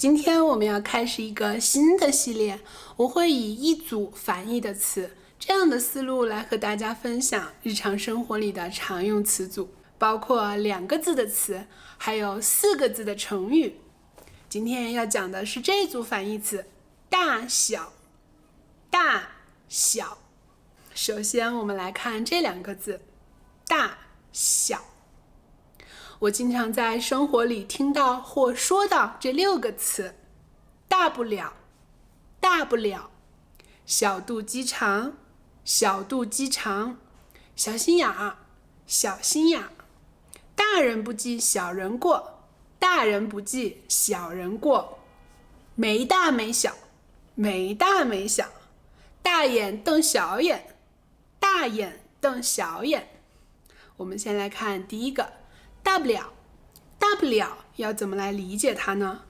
今天我们要开始一个新的系列，我会以一组反义的词这样的思路来和大家分享日常生活里的常用词组，包括2个字的词，还有4个字的成语。今天要讲的是这组反义词：大小。大小。首先我们来看这2个字，大小。我经常在生活里听到或说到这6个词：大不了，大不了；小肚鸡肠，小肚鸡肠；小心眼儿，小心眼儿；大人不计小人过，大人不计小人过；没大没小，没大没小；大眼瞪小眼，大眼瞪小眼。我们先来看第一个。大不了，大不了要怎么来理解它呢？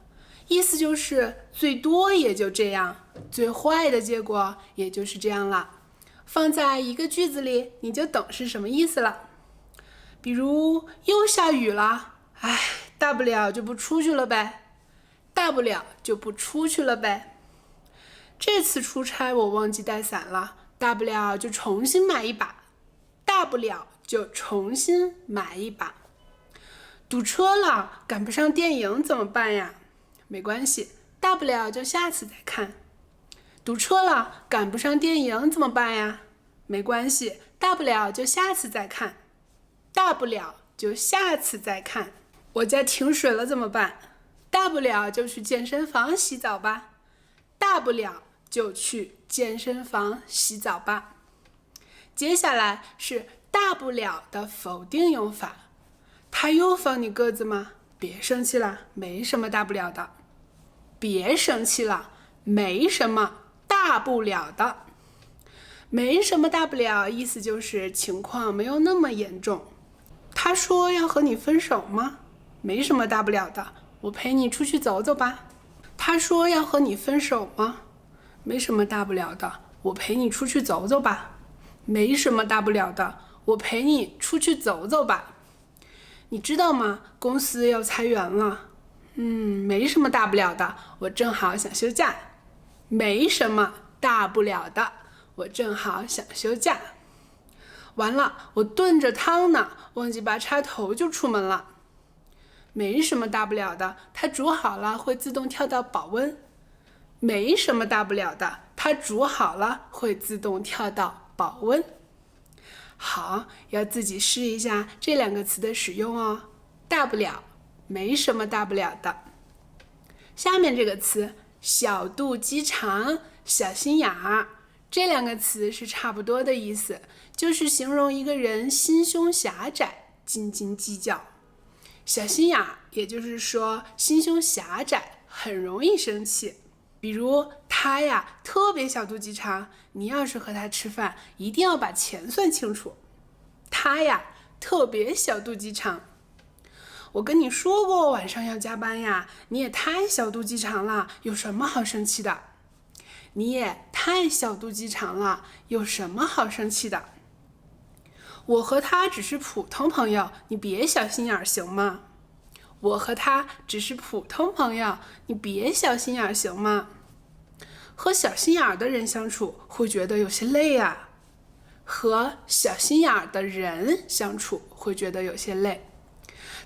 意思就是最多也就这样，最坏的结果也就是这样了。放在一个句子里，你就懂是什么意思了。比如又下雨了，大不了就不出去了呗，大不了就不出去了呗。这次出差我忘记带伞了，大不了就重新买一把，大不了就重新买一把。堵车了，赶不上电影怎么办呀？没关系，大不了就下次再看。堵车了，赶不上电影怎么办呀？没关系，大不了就下次再看。大不了就下次再看。我家停水了怎么办？大不了就去健身房洗澡吧。大不了就去健身房洗澡吧。接下来是大不了的否定用法。他又放你鸽子吗？别生气了，没什么大不了的。别生气了，没什么大不了的。没什么大不了，意思就是情况没有那么严重。他说要和你分手吗？没什么大不了的，我陪你出去走走吧。他说要和你分手吗？没什么大不了的，我陪你出去走走吧。没什么大不了的，我陪你出去走走吧。你知道吗？公司要裁员了。没什么大不了的，我正好想休假。没什么大不了的，我正好想休假。完了，我炖着汤呢，忘记拔插头就出门了。没什么大不了的，它煮好了会自动跳到保温。没什么大不了的，它煮好了会自动跳到保温。好，要自己试一下这2个词的使用哦。大不了，没什么大不了的。下面这个词，小肚鸡肠，小心眼儿，这2个词是差不多的意思，就是形容一个人心胸狭窄，斤斤计较。小心眼儿，也就是说心胸狭窄，很容易生气。比如他呀，特别小肚鸡肠，你要是和他吃饭，一定要把钱算清楚。他呀，特别小肚鸡肠。我跟你说过晚上要加班呀，你也太小肚鸡肠了，有什么好生气的？你也太小肚鸡肠了，有什么好生气的？我和他只是普通朋友，你别小心眼儿行吗？我和他只是普通朋友，你别小心眼儿行吗？和小心眼儿的人相处会觉得有些累啊，和小心眼儿的人相处会觉得有些累。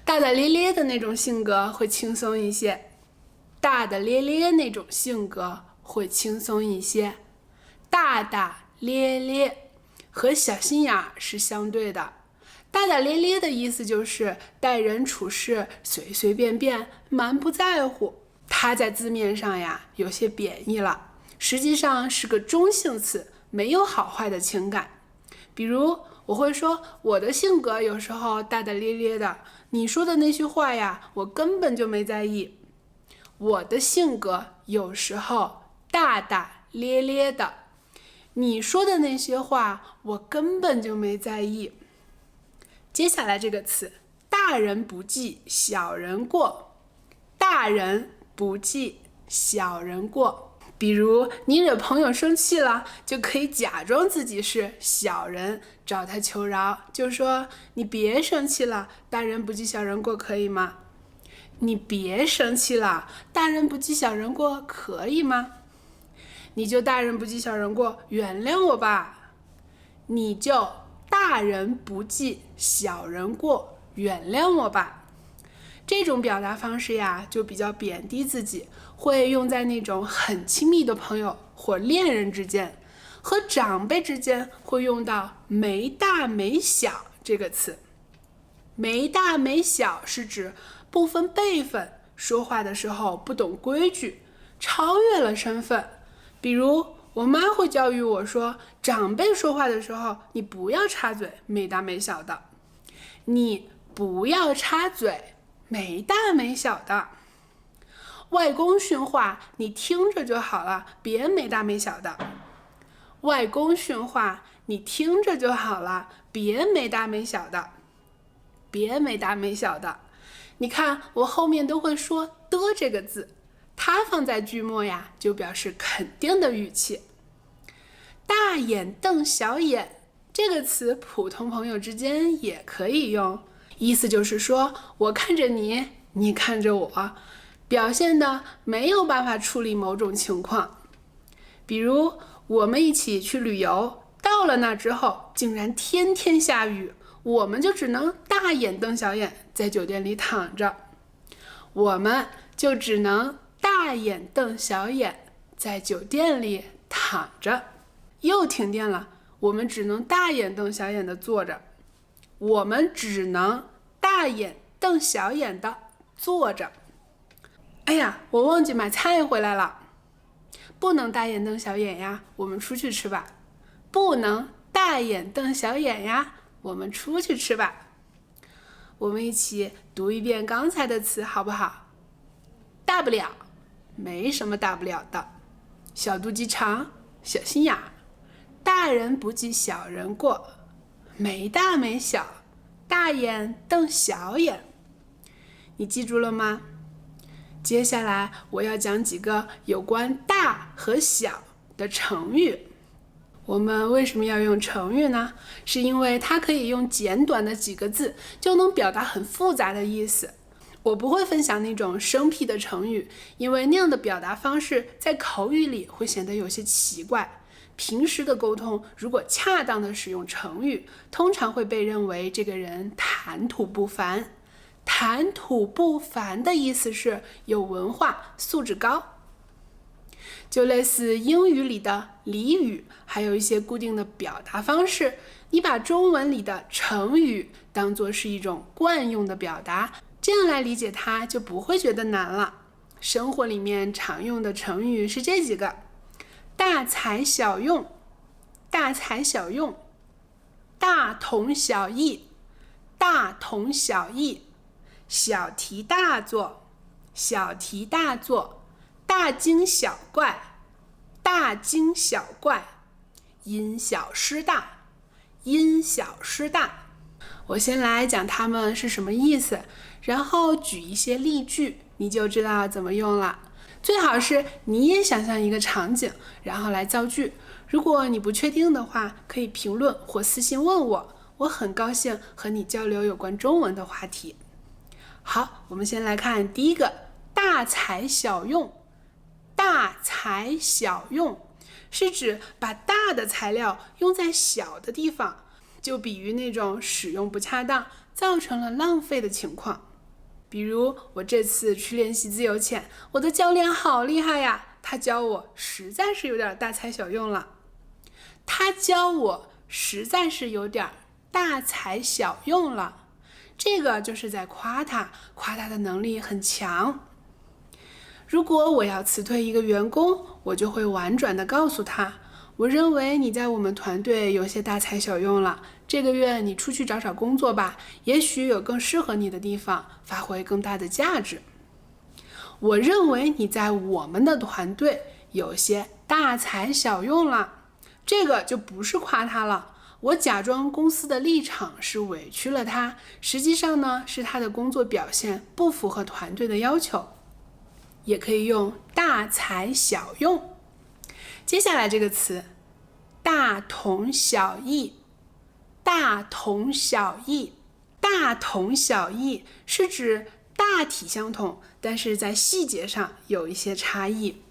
大大咧咧的那种性格会轻松一些，大大咧咧那种性格会轻松一些。大大咧咧和小心眼儿是相对的。大大咧咧的意思就是待人处事随随便便，蛮不在乎。它在字面上呀有些贬义了，实际上是个中性词，没有好坏的情感。比如我会说我的性格有时候大大咧咧的，你说的那句话呀我根本就没在意。我的性格有时候大大咧咧的，你说的那些话我根本就没在意。接下来这个词，大人不计小人过。大人不计小人过。比如你惹朋友生气了，就可以假装自己是小人，找他求饶，就说你别生气了，大人不计小人过，可以吗？你别生气了，大人不计小人过，可以吗？你就大人不计小人过，原谅我吧。你就大人不计小人过，原谅我吧。这种表达方式呀，就比较贬低自己，会用在那种很亲密的朋友或恋人之间，和长辈之间会用到没大没小这个词。没大没小是指不分辈分，说话的时候不懂规矩，超越了身份。比如我妈会教育我说，长辈说话的时候你不要插嘴，没大没小的。你不要插嘴，没大没小的。外公训话你听着就好了，别没大没小的。外公训话你听着就好了，别没大没小的。别没大没小的。你看我后面都会说的这个字，它放在句末呀，就表示肯定的语气。大眼瞪小眼这个词普通朋友之间也可以用，意思就是说我看着你，你看着我，表现的没有办法处理某种情况。比如我们一起去旅游，到了那之后竟然天天下雨，我们就只能大眼瞪小眼在酒店里躺着。我们就只能大眼瞪小眼在酒店里躺着。又停电了，我们只能大眼瞪小眼的坐着。我们只能大眼瞪小眼的坐着。哎呀，我忘记买菜回来了。不能大眼瞪小眼呀，我们出去吃吧。不能大眼瞪小眼呀，我们出去吃吧。我们一起读一遍刚才的词好不好？大不了，没什么大不了的。小肚鸡肠，小心眼。大人不计小人过，没大没小，大眼瞪小眼。你记住了吗？接下来我要讲几个有关大和小的成语。我们为什么要用成语呢？是因为它可以用简短的几个字就能表达很复杂的意思。我不会分享那种生僻的成语，因为那样的表达方式在口语里会显得有些奇怪。平时的沟通如果恰当的使用成语，通常会被认为这个人谈吐不凡。谈吐不凡的意思是有文化，素质高。就类似英语里的俚语，还有一些固定的表达方式，你把中文里的成语当作是一种惯用的表达，这样来理解它就不会觉得难了。生活里面常用的成语是这几个：大材小用，大材小用，大同小异，大同小异，小题大做，小题大做，大惊小怪，大惊小怪，因小失大，因小失大。我先来讲它们是什么意思，然后举一些例句，你就知道怎么用了。最好是你也想象一个场景，然后来造句。如果你不确定的话，可以评论或私信问我，我很高兴和你交流有关中文的话题。好，我们先来看第一个，大材小用。大材小用是指把大的材料用在小的地方，就比喻那种使用不恰当，造成了浪费的情况。比如我这次去练习自由潜，我的教练好厉害呀，他教我实在是有点大材小用了。他教我实在是有点大材小用了，这个就是在夸他，夸他的能力很强。如果我要辞退一个员工，我就会婉转地告诉他，我认为你在我们团队有些大材小用了，这个月你出去找找工作吧，也许有更适合你的地方，发挥更大的价值。我认为你在我们的团队有些大材小用了，这个就不是夸他了，我假装公司的立场是委屈了他，实际上呢是他的工作表现不符合团队的要求。也可以用大材小用。接下来这个词，大同小异。大同小异，大同小异是指大大体相同，但是在细节上有一些差异。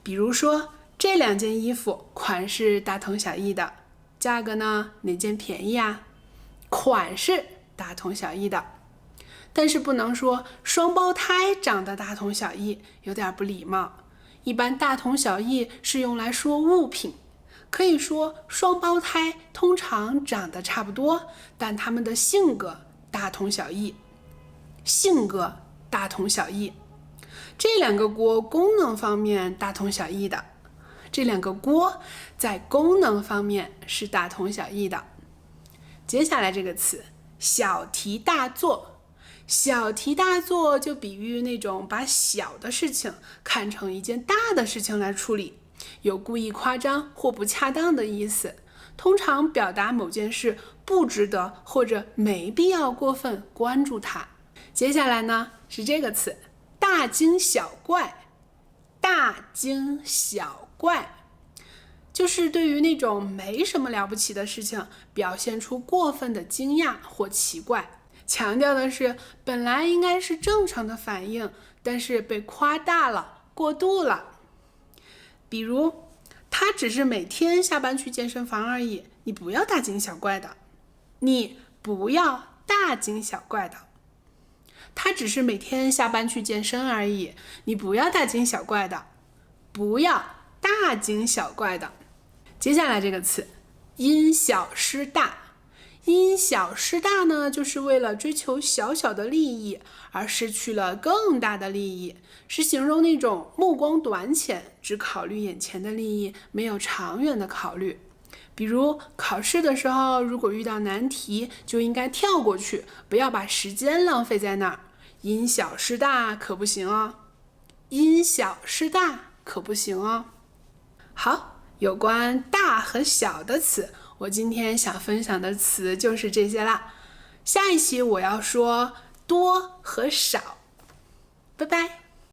比如说，这2件衣服款式大同小异的，价格呢，哪件便宜啊？款式大同小异的。但是不能说双胞胎长得大同小异，有点不礼貌。一般大同小异是用来说物品，可以说双胞胎通常长得差不多，但他们的性格大同小异。性格大同小异，这2个锅功能方面大同小异的，这2个锅在功能方面是大同小异的。接下来这个词，小题大做。小题大做就比喻那种把小的事情看成一件大的事情来处理，有故意夸张或不恰当的意思，通常表达某件事不值得或者没必要过分关注它。接下来呢是这个词，大惊小怪。大惊小怪就是对于那种没什么了不起的事情表现出过分的惊讶或奇怪，强调的是本来应该是正常的反应，但是被夸大了，过度了。比如，他只是每天下班去健身房而已，你不要大惊小怪的。你不要大惊小怪的。他只是每天下班去健身而已，你不要大惊小怪的。不要大惊小怪的。接下来这个词，因小失大。因小失大呢，就是为了追求小小的利益而失去了更大的利益，是形容那种目光短浅，只考虑眼前的利益，没有长远的考虑。比如考试的时候，如果遇到难题，就应该跳过去，不要把时间浪费在那儿。因小失大可不行哦，因小失大可不行哦。好，有关大和小的词，我今天想分享的词就是这些啦。下一期我要说多和少，拜拜。